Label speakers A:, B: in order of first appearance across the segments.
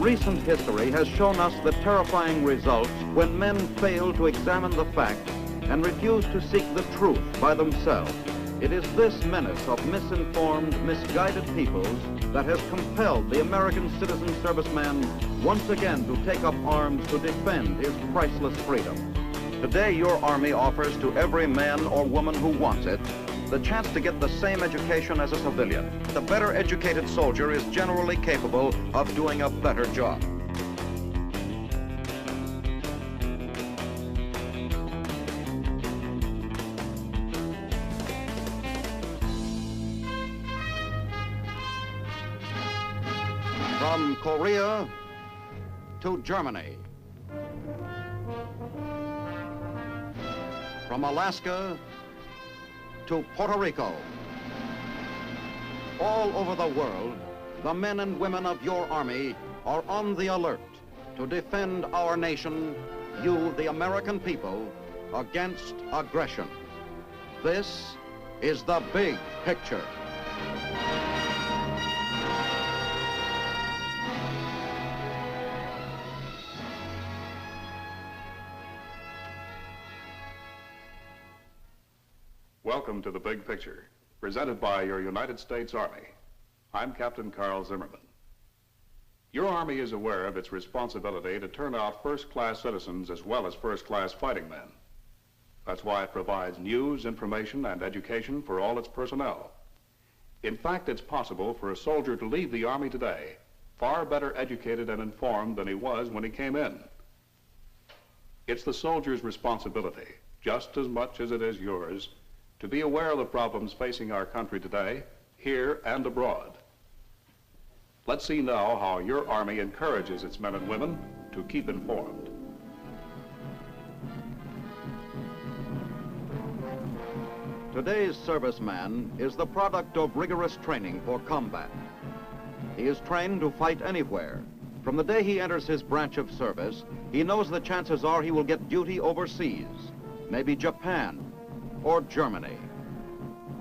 A: Recent history has shown us the terrifying results when men fail to examine the facts and refuse to seek the truth by themselves. It is this menace of misinformed, misguided peoples that has compelled the American citizen serviceman once again to take up arms to defend his priceless freedom. Today, your Army offers to every man or woman who wants it the chance to get the same education as a civilian. The better educated soldier is generally capable of doing a better job. From Korea to Germany. From Alaska to Puerto Rico. All over the world, the men and women of your Army are on the alert to defend our nation, you, the American people, against aggression. This is the big picture.
B: Welcome to The Big Picture, presented by your United States Army. I'm Captain Carl Zimmerman. Your Army is aware of its responsibility to turn out first-class citizens as well as first-class fighting men. That's why it provides news, information, and education for all its personnel. In fact, it's possible for a soldier to leave the Army today far better educated and informed than he was when he came in. It's the soldier's responsibility, just as much as it is yours, to be aware of the problems facing our country today, here and abroad. Let's see now how your Army encourages its men and women to keep informed.
A: Today's serviceman is the product of rigorous training for combat. He is trained to fight anywhere. From the day he enters his branch of service, he knows the chances are he will get duty overseas, maybe Japan, or Germany,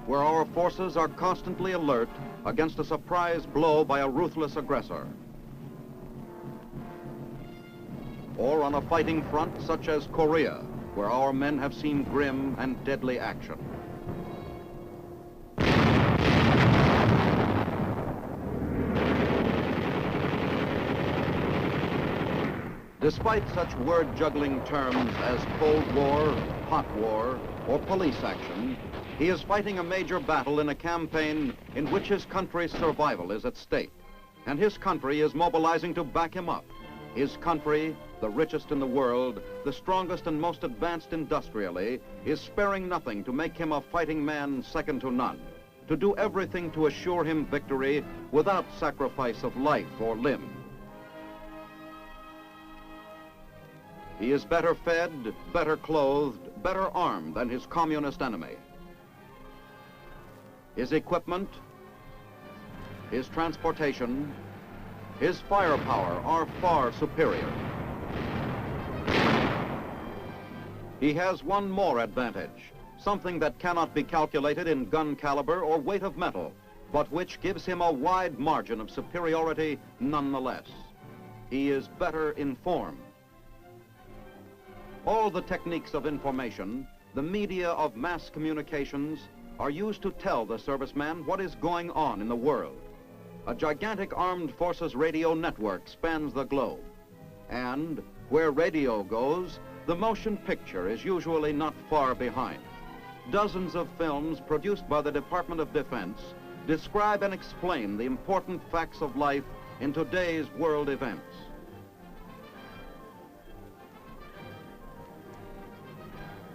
A: where our forces are constantly alert against a surprise blow by a ruthless aggressor. Or on a fighting front such as Korea, where our men have seen grim and deadly action. Despite such word-juggling terms as Cold War, Hot War, or police action, he is fighting a major battle in a campaign in which his country's survival is at stake. And his country is mobilizing to back him up. His country, the richest in the world, the strongest and most advanced industrially, is sparing nothing to make him a fighting man second to none, to do everything to assure him victory without sacrifice of life or limb. He is better fed, better clothed, better armed than his communist enemy. His equipment, his transportation, his firepower are far superior. He has one more advantage, something that cannot be calculated in gun caliber or weight of metal, but which gives him a wide margin of superiority nonetheless. He is better informed. All the techniques of information, the media of mass communications, are used to tell the serviceman what is going on in the world. A gigantic armed forces radio network spans the globe. And where radio goes, the motion picture is usually not far behind. Dozens of films produced by the Department of Defense describe and explain the important facts of life in today's world events.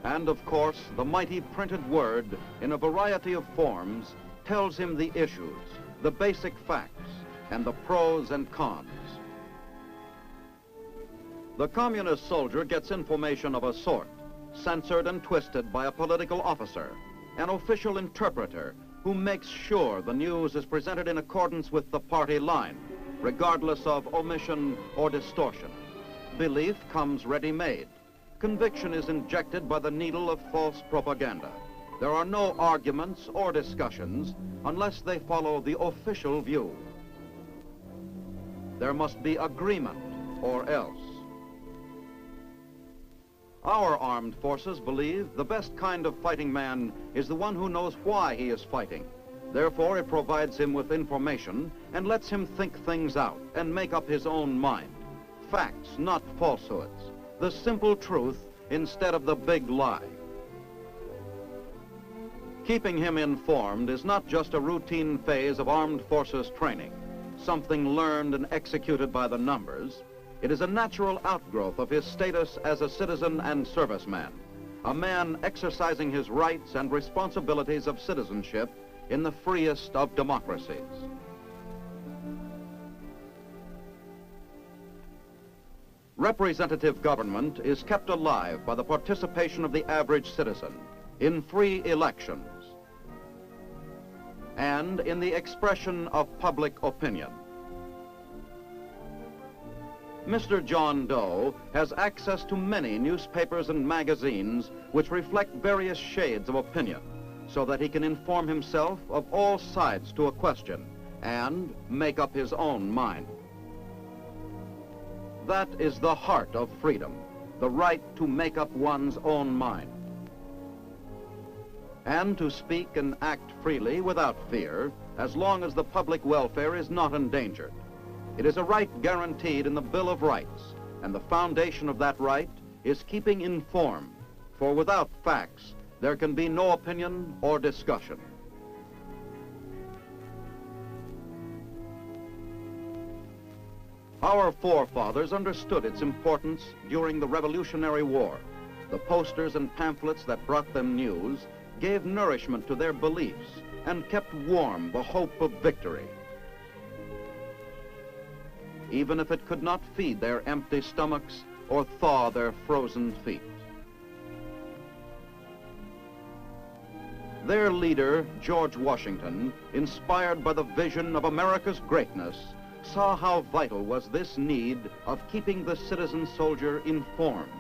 A: And of course, the mighty printed word, in a variety of forms, tells him the issues, the basic facts, and the pros and cons. The communist soldier gets information of a sort, censored and twisted by a political officer, an official interpreter who makes sure the news is presented in accordance with the party line, regardless of omission or distortion. Belief comes ready-made. Conviction is injected by the needle of false propaganda. There are no arguments or discussions unless they follow the official view. There must be agreement, or else. Our armed forces believe the best kind of fighting man is the one who knows why he is fighting. Therefore, it provides him with information and lets him think things out and make up his own mind. Facts, not falsehoods. The simple truth instead of the big lie. Keeping him informed is not just a routine phase of armed forces training, something learned and executed by the numbers. It is a natural outgrowth of his status as a citizen and serviceman, a man exercising his rights and responsibilities of citizenship in the freest of democracies. Representative government is kept alive by the participation of the average citizen in free elections and in the expression of public opinion. Mr. John Doe has access to many newspapers and magazines which reflect various shades of opinion so that he can inform himself of all sides to a question and make up his own mind. That is the heart of freedom, the right to make up one's own mind. And to speak and act freely without fear, as long as the public welfare is not endangered. It is a right guaranteed in the Bill of Rights, and the foundation of that right is keeping informed, for without facts, there can be no opinion or discussion. Our forefathers understood its importance during the Revolutionary War. The posters and pamphlets that brought them news gave nourishment to their beliefs and kept warm the hope of victory, even if it could not feed their empty stomachs or thaw their frozen feet. Their leader, George Washington, inspired by the vision of America's greatness, saw how vital was this need of keeping the citizen soldier informed.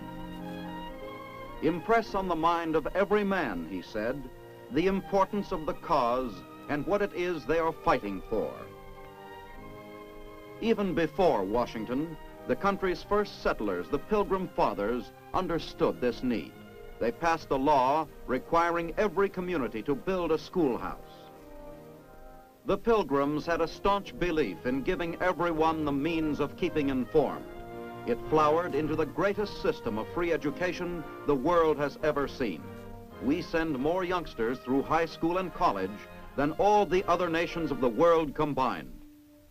A: Impress on the mind of every man, he said, the importance of the cause and what it is they are fighting for. Even before Washington, the country's first settlers, the Pilgrim Fathers, understood this need. They passed a law requiring every community to build a schoolhouse. The Pilgrims had a staunch belief in giving everyone the means of keeping informed. It flowered into the greatest system of free education the world has ever seen. We send more youngsters through high school and college than all the other nations of the world combined.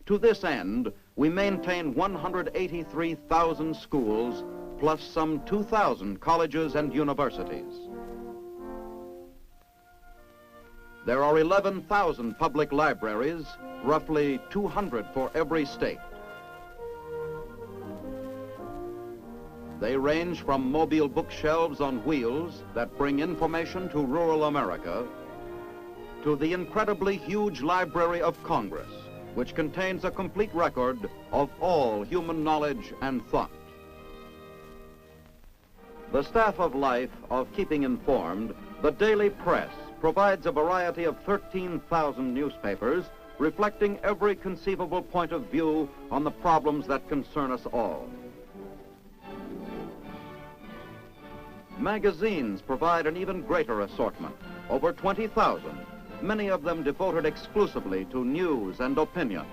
A: To this end, we maintain 183,000 schools, plus some 2,000 colleges and universities. There are 11,000 public libraries, roughly 200 for every state. They range from mobile bookshelves on wheels that bring information to rural America to the incredibly huge Library of Congress, which contains a complete record of all human knowledge and thought. The staff of life of Keeping Informed, the daily press, provides a variety of 13,000 newspapers reflecting every conceivable point of view on the problems that concern us all. Magazines provide an even greater assortment, over 20,000, many of them devoted exclusively to news and opinion.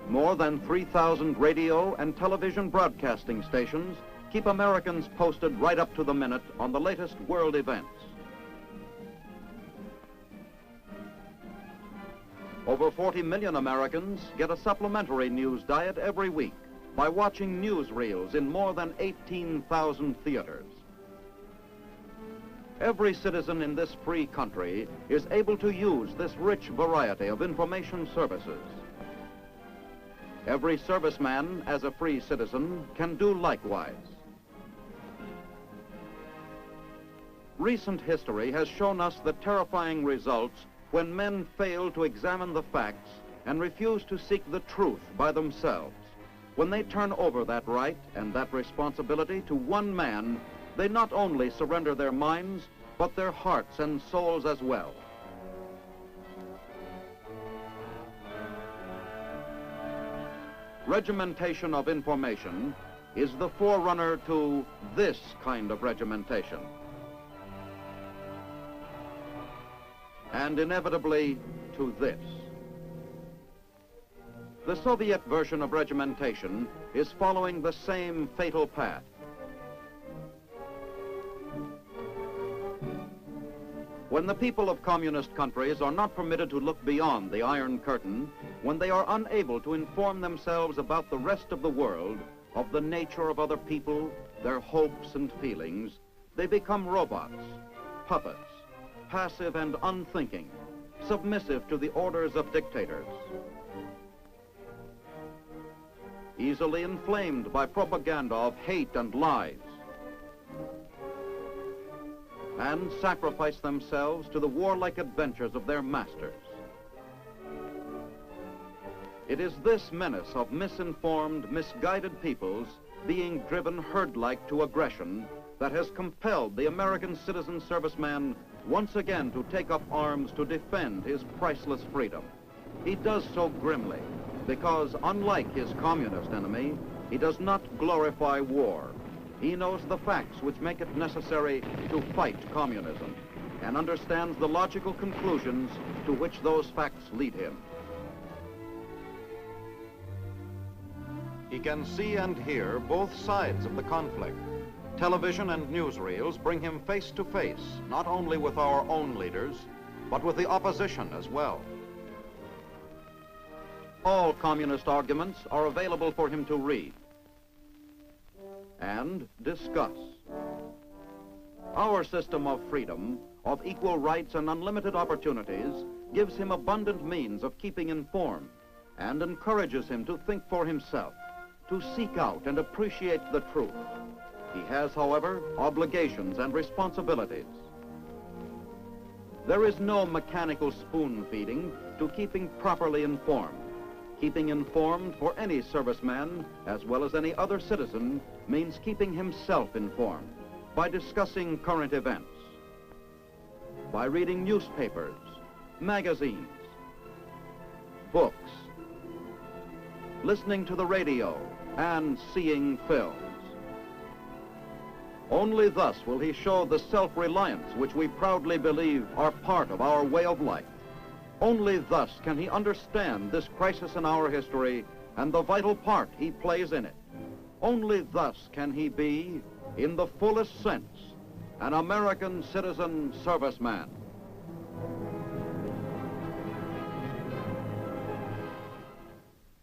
A: More than 3,000 radio and television broadcasting stations keep Americans posted right up to the minute on the latest world events. Over 40 million Americans get a supplementary news diet every week by watching newsreels in more than 18,000 theaters. Every citizen in this free country is able to use this rich variety of information services. Every serviceman, as a free citizen, can do likewise. Recent history has shown us the terrifying results when men fail to examine the facts and refuse to seek the truth by themselves. When they turn over that right and that responsibility to one man, they not only surrender their minds, but their hearts and souls as well. Regimentation of information is the forerunner to this kind of regimentation. And inevitably to this. The Soviet version of regimentation is following the same fatal path. When the people of communist countries are not permitted to look beyond the Iron Curtain, when they are unable to inform themselves about the rest of the world, of the nature of other people, their hopes and feelings, they become robots, puppets, passive and unthinking, submissive to the orders of dictators. Easily inflamed by propaganda of hate and lies, and sacrifice themselves to the warlike adventures of their masters. It is this menace of misinformed, misguided peoples being driven herd-like to aggression that has compelled the American citizen serviceman once again to take up arms to defend his priceless freedom. He does so grimly because, unlike his communist enemy, he does not glorify war. He knows the facts which make it necessary to fight communism and understands the logical conclusions to which those facts lead him. He can see and hear both sides of the conflict. Television and newsreels bring him face to face, not only with our own leaders, but with the opposition as well. All communist arguments are available for him to read and discuss. Our system of freedom, of equal rights and unlimited opportunities, gives him abundant means of keeping informed and encourages him to think for himself, to seek out and appreciate the truth. He has, however, obligations and responsibilities. There is no mechanical spoon feeding to keeping properly informed. Keeping informed for any serviceman, as well as any other citizen, means keeping himself informed by discussing current events, by reading newspapers, magazines, books, listening to the radio, and seeing films. Only thus will he show the self-reliance which we proudly believe are part of our way of life. Only thus can he understand this crisis in our history and the vital part he plays in it. Only thus can he be, in the fullest sense, an American citizen serviceman.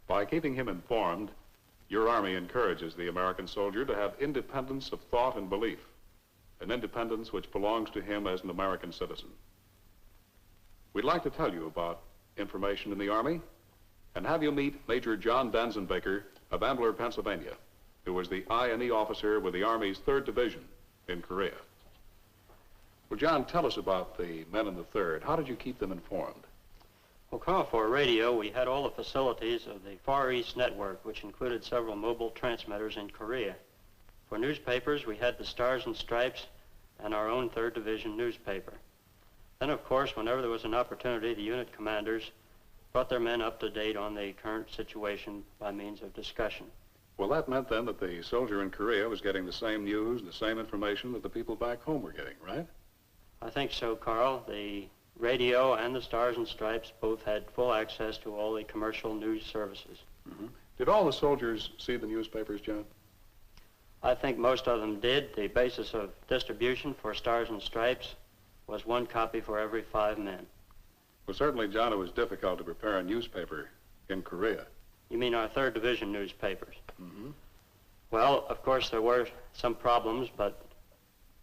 B: By keeping him informed, your Army encourages the American soldier to have independence of thought and belief, an independence which belongs to him as an American citizen. We'd like to tell you about information in the Army and have you meet Major John Danzenbaker of Ambler, Pennsylvania, who was the I&E officer with the Army's 3rd Division in Korea. Well, John, tell us about the men in the 3rd. How did you keep them informed?
C: Well, Carl, for radio, we had all the facilities of the Far East Network, which included several mobile transmitters in Korea. For newspapers, we had the Stars and Stripes and our own 3rd Division newspaper. Then, of course, whenever there was an opportunity, the unit commanders brought their men up to date on the current situation by means of discussion.
B: Well, that meant then that the soldier in Korea was getting the same news, the same information that the people back home were getting, right?
C: I think so, Carl. The radio and the Stars and Stripes both had full access to all the commercial news services.
B: Mm-hmm. Did all the soldiers see the newspapers, John?
C: I think most of them did. The basis of distribution for Stars and Stripes was 1 copy for every 5 men.
B: Well, certainly, John, it was difficult to prepare a newspaper in Korea.
C: You mean our 3rd Division newspapers?
B: Mm-hmm.
C: Well, of course, there were some problems, but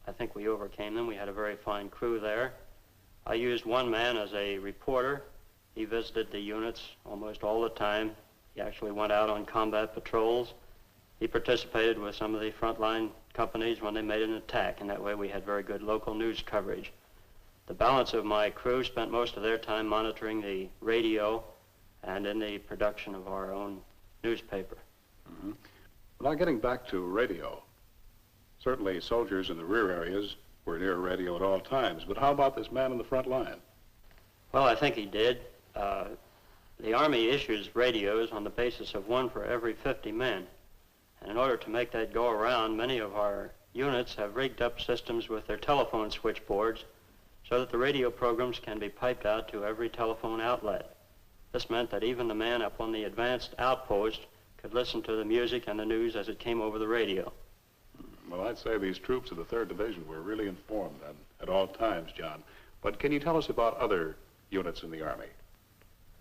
C: I think we overcame them. We had a very fine crew there. I used one man as a reporter. He visited the units almost all the time. He actually went out on combat patrols. He participated with some of the frontline companies when they made an attack, and that way we had very good local news coverage. The balance of my crew spent most of their time monitoring the radio and in the production of our own newspaper.
B: Mm-hmm. Well, now getting back to radio, certainly soldiers in the rear areas were near a radio at all times. But how about this man in the front line?
C: Well, I think he did. The Army issues radios on the basis of one for every 50 men. And in order to make that go around, many of our units have rigged up systems with their telephone switchboards so that the radio programs can be piped out to every telephone outlet. This meant that even the man up on the advanced outpost could listen to the music and the news as it came over the radio.
B: Well, I'd say these troops of the 3rd Division were really informed at all times, John. But can you tell us about other units in the Army?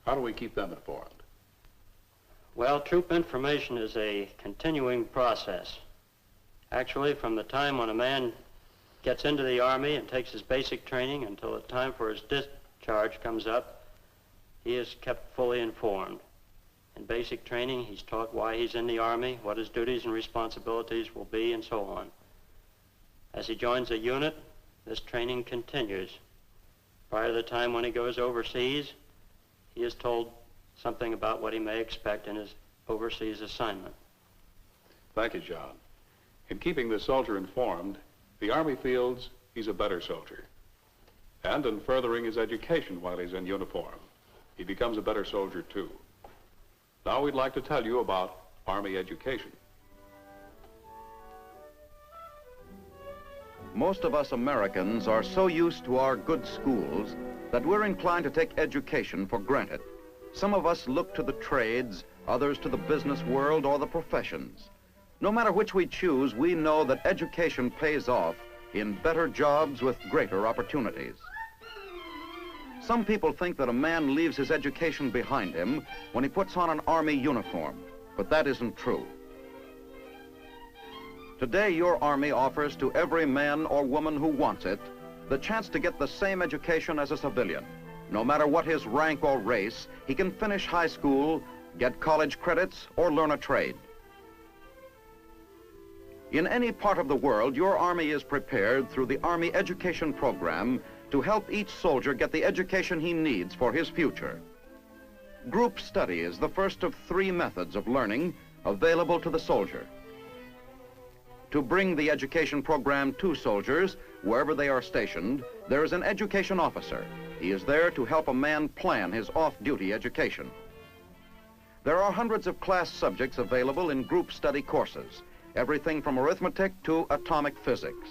B: How do we keep them informed?
C: Well, troop information is a continuing process. Actually, from the time when a man gets into the Army and takes his basic training until the time for his discharge comes up, he is kept fully informed. In basic training, he's taught why he's in the Army, what his duties and responsibilities will be, and so on. As he joins a unit, this training continues. Prior to the time when he goes overseas, he is told something about what he may expect in his overseas assignment.
B: Thank you, John. In keeping the soldier informed, the Army feels he's a better soldier. And in furthering his education while he's in uniform, he becomes a better soldier, too. Now we'd like to tell you about Army education.
A: Most of us Americans are so used to our good schools that we're inclined to take education for granted. Some of us look to the trades, others to the business world or the professions. No matter which we choose, we know that education pays off in better jobs with greater opportunities. Some people think that a man leaves his education behind him when he puts on an Army uniform, but that isn't true. Today, your Army offers to every man or woman who wants it the chance to get the same education as a civilian. No matter what his rank or race, he can finish high school, get college credits, or learn a trade. In any part of the world, your Army is prepared through the Army Education Program to help each soldier get the education he needs for his future. Group study is the first of 3 methods of learning available to the soldier. To bring the education program to soldiers, wherever they are stationed, there is an education officer. He is there to help a man plan his off-duty education. There are hundreds of class subjects available in group study courses, everything from arithmetic to atomic physics.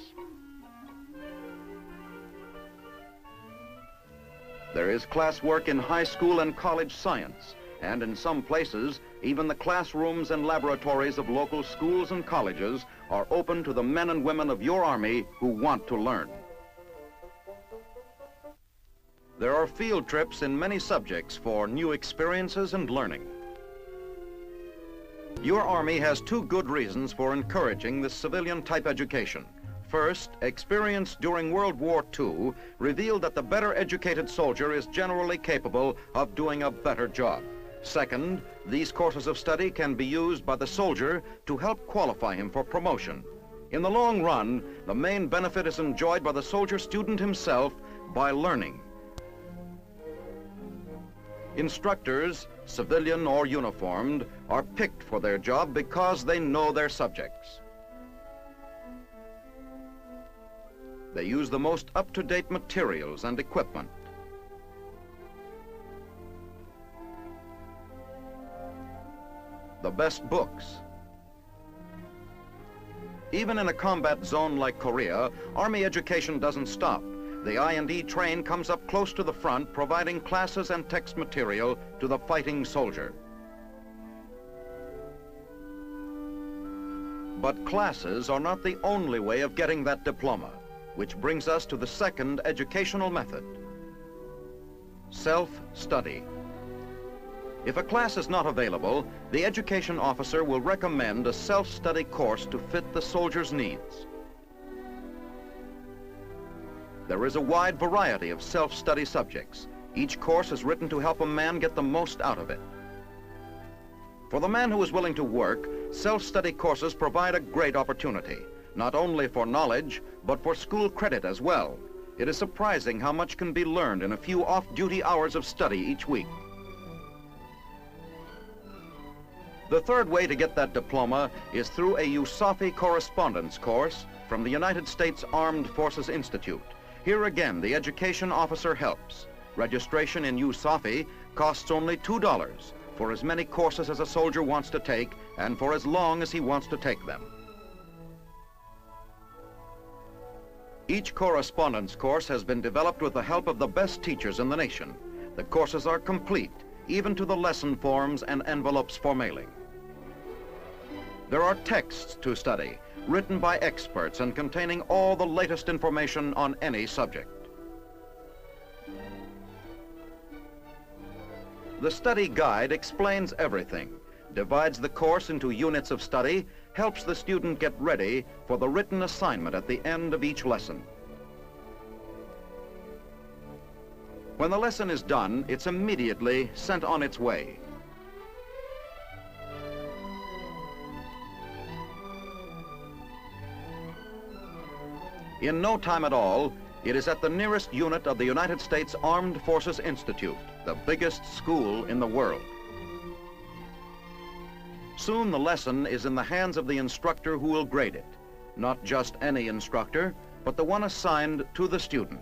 A: There is classwork in high school and college science, and in some places, even the classrooms and laboratories of local schools and colleges are open to the men and women of your Army who want to learn. There are field trips in many subjects for new experiences and learning. Your Army has 2 good reasons for encouraging this civilian-type education. First, experience during World War II revealed that the better educated soldier is generally capable of doing a better job. Second, these courses of study can be used by the soldier to help qualify him for promotion. In the long run, the main benefit is enjoyed by the soldier student himself by learning. Instructors, civilian or uniformed, are picked for their job because they know their subjects. They use the most up-to-date materials and equipment. The best books. Even in a combat zone like Korea, Army education doesn't stop. The I&E train comes up close to the front, providing classes and text material to the fighting soldier. But classes are not the only way of getting that diploma, which brings us to the second educational method: self-study. If a class is not available, the education officer will recommend a self-study course to fit the soldier's needs. There is a wide variety of self-study subjects. Each course is written to help a man get the most out of it. For the man who is willing to work, self-study courses provide a great opportunity, not only for knowledge, but for school credit as well. It is surprising how much can be learned in a few off-duty hours of study each week. The third way to get that diploma is through a USAFI correspondence course from the United States Armed Forces Institute. Here again, the education officer helps. Registration in USAFE costs only $2 for as many courses as a soldier wants to take and for as long as he wants to take them. Each correspondence course has been developed with the help of the best teachers in the nation. The courses are complete, even to the lesson forms and envelopes for mailing. There are texts to study, written by experts and containing all the latest information on any subject. The study guide explains everything, divides the course into units of study, helps the student get ready for the written assignment at the end of each lesson. When the lesson is done, it's immediately sent on its way. In no time at all, it is at the nearest unit of the United States Armed Forces Institute, the biggest school in the world. Soon the lesson is in the hands of the instructor who will grade it. Not just any instructor, but the one assigned to the student.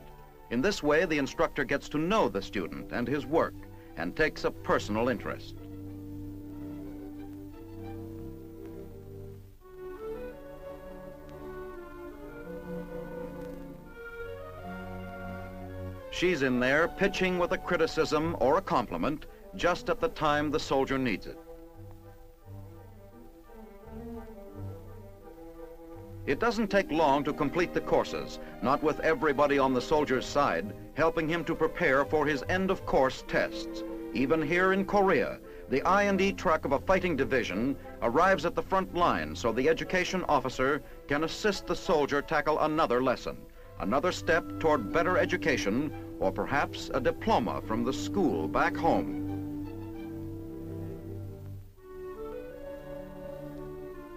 A: In this way, the instructor gets to know the student and his work and takes a personal interest. She's in there pitching with a criticism or a compliment just at the time the soldier needs it. It doesn't take long to complete the courses, not with everybody on the soldier's side, helping him to prepare for his end-of-course tests. Even here in Korea, the I&E truck of a fighting division arrives at the front line so the education officer can assist the soldier tackle another lesson, another step toward better education, or perhaps a diploma from the school back home.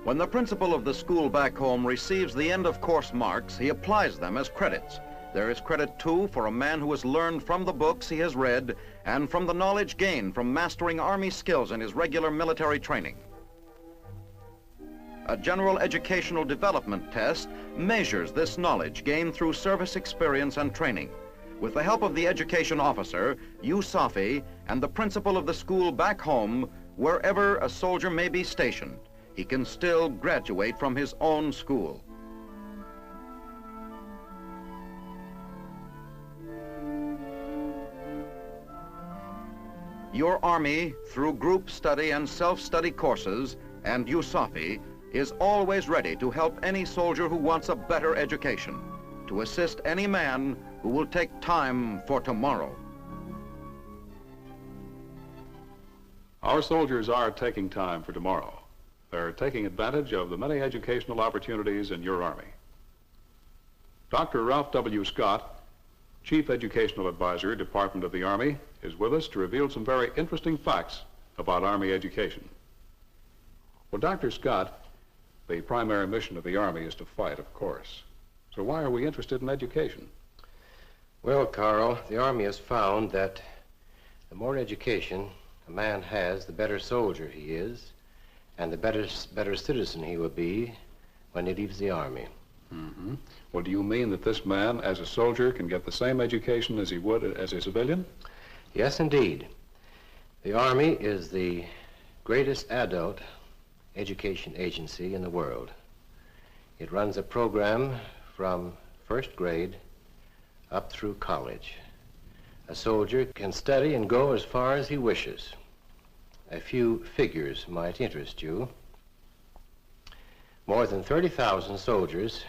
A: When the principal of the school back home receives the end-of-course marks, he applies them as credits. There is credit, too, for a man who has learned from the books he has read and from the knowledge gained from mastering Army skills in his regular military training. A general educational development test measures this knowledge gained through service experience and training. With the help of the education officer, USAFE, and the principal of the school back home, wherever a soldier may be stationed, he can still graduate from his own school. Your Army, through group study and self-study courses, and USAFE, is always ready to help any soldier who wants a better education, to assist any man who will take time for tomorrow.
B: Our soldiers are taking time for tomorrow. They're taking advantage of the many educational opportunities in your Army. Dr. Ralph W. Scott, Chief Educational Advisor, Department of the Army, is with us to reveal some very interesting facts about Army education. Well, Dr. Scott, the primary mission of the Army is to fight, of course. So why are we interested in education?
D: Well, Carl, the Army has found that the more education a man has, the better soldier he is, and the better citizen he will be when he leaves the Army.
B: Mm-hmm. Well, do you mean that this man, as a soldier, can get the same education as he would as a civilian?
D: Yes, indeed. The Army is the greatest adult education agency in the world. It runs a program from first grade up through college. A soldier can study and go as far as he wishes. A few figures might interest you. More than 30,000 soldiers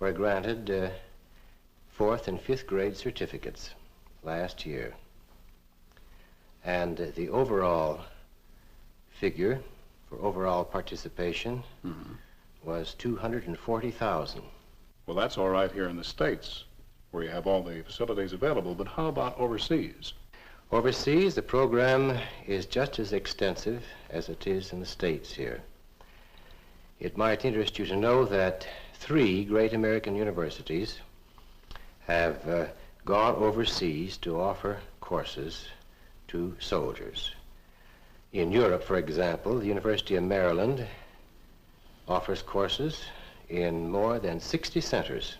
D: were granted 4th and 5th grade certificates last year. And the overall figure for overall participation was 240,000.
B: Well, that's all right here in the States, where you have all the facilities available, but how about overseas?
D: Overseas, the program is just as extensive as it is in the States here. It might interest you to know that 3 great American universities have gone overseas to offer courses to soldiers. In Europe, for example, the University of Maryland offers courses in more than 60 centers.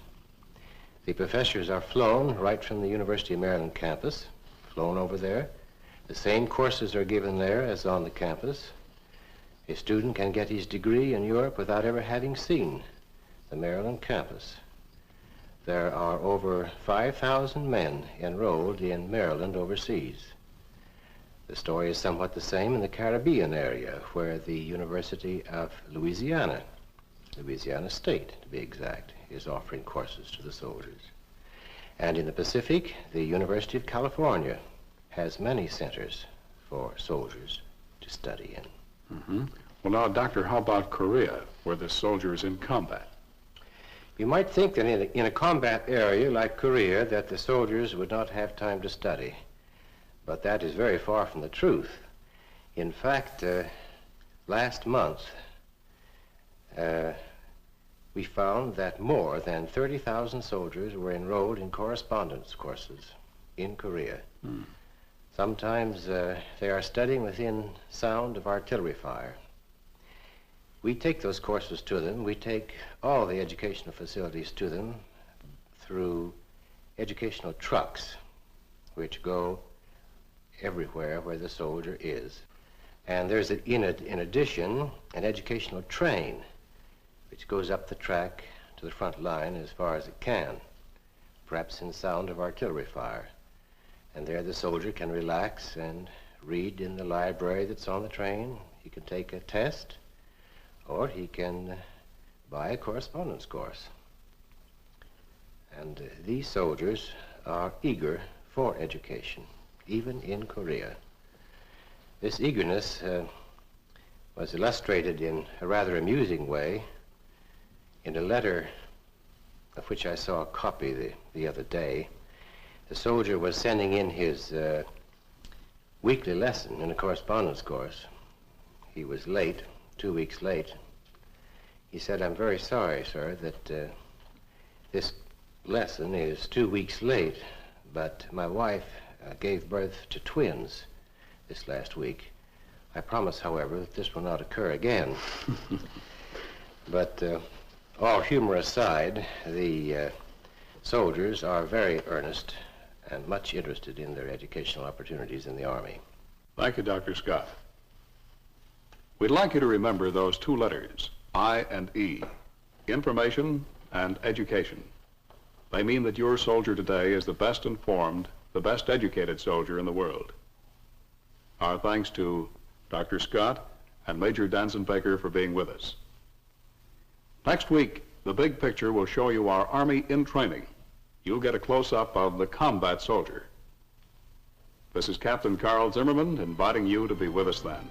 D: The professors are flown right from the University of Maryland campus, flown over there. The same courses are given there as on the campus. A student can get his degree in Europe without ever having seen the Maryland campus. There are over 5,000 men enrolled in Maryland overseas. The story is somewhat the same in the Caribbean area, where the University of Louisiana State to be exact, is offering courses to the soldiers. And in the Pacific, the University of California has many centers for soldiers to study in.
B: Mm-hmm. Well, now, Doctor, how about Korea, where the soldier is in combat?
D: You might think that in a combat area like Korea that the soldiers would not have time to study, but that is very far from the truth. In fact, last month, we found that more than 30,000 soldiers were enrolled in correspondence courses in Korea. Mm. Sometimes they are studying within sound of artillery fire. We take those courses to them. We take all the educational facilities to them through educational trucks, which go everywhere where the soldier is. And there's, in addition, an educational train which goes up the track to the front line as far as it can, perhaps in sound of artillery fire. And there the soldier can relax and read in the library that's on the train. He can take a test, or he can buy a correspondence course. And these soldiers are eager for education, even in Korea. This eagerness was illustrated in a rather amusing way in a letter of which I saw a copy the other day. The soldier was sending in his weekly lesson in a correspondence course. He was late, 2 weeks late. He said, "I'm very sorry, sir, that this lesson is 2 weeks late, but my wife gave birth to twins this last week. I promise, however, that this will not occur again." But all humor aside, the soldiers are very earnest and much interested in their educational opportunities in the Army.
B: Thank you, Dr. Scott. We'd like you to remember those two letters, I and E, information and education. They mean that your soldier today is the best informed, the best educated soldier in the world. Our thanks to Dr. Scott and Major Danzenbaker for being with us. Next week, the big picture will show you our Army in training. You'll get a close-up of the combat soldier. This is Captain Carl Zimmerman inviting you to be with us then.